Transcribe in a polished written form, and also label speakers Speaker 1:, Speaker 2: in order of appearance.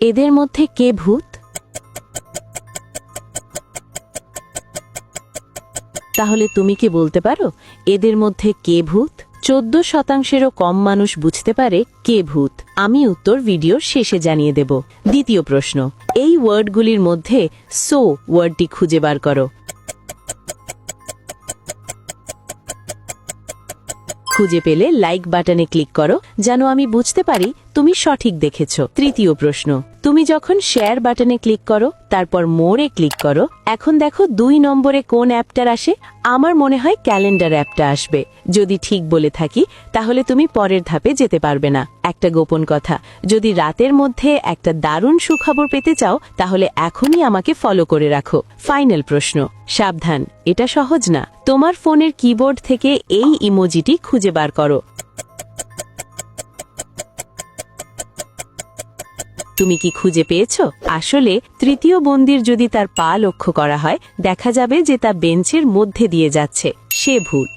Speaker 1: এদের মধ্যে কে ভূত? তাহলে তুমি কি বলতে পারো এদের মধ্যে কে ভূত? 14%-এরও কম মানুষ বুঝতে পারে কে ভূত। আমি উত্তর ভিডিওর শেষে জানিয়ে দেব। দ্বিতীয় প্রশ্ন, এই ওয়ার্ডগুলির মধ্যে সো ওয়ার্ডটি খুঁজে বার করো। খুঁজে পেলে লাইক বাটনে ক্লিক করো, যেন আমি বুঝতে পারি তুমি সঠিক দেখেছো। তৃতীয় প্রশ্ন, তুমি যখন শেয়ার বাটনে ক্লিক করো তারপর মোরে ক্লিক করো, এখন দেখো 2 নম্বরে কোন অ্যাপটার আসে? আমার মনে হয় ক্যালেন্ডার অ্যাপটা আসবে। যদি ঠিক বলে থাকি তাহলে তুমি পরের ধাপে যেতে পারবে না। একটা গোপন কথা, যদি রাতের মধ্যে একটা দারুণ সুখবর পেতে চাও তাহলে এখনই আমাকে ফলো করে রাখো। ফাইনাল প্রশ্ন, সাবধান, এটা সহজ না। তোমার ফোনের কিবোর্ড থেকে এই ইমোজিটি খুঁজে বার করো। তুমি কি খুঁজে পেয়েছো? আসলে তৃতীয় বন্দির যদি তার পা লক্ষ্য করা হয় দেখা যাবে যে তা বেঞ্চের মধ্যে দিয়ে যাচ্ছে। সে ভূত।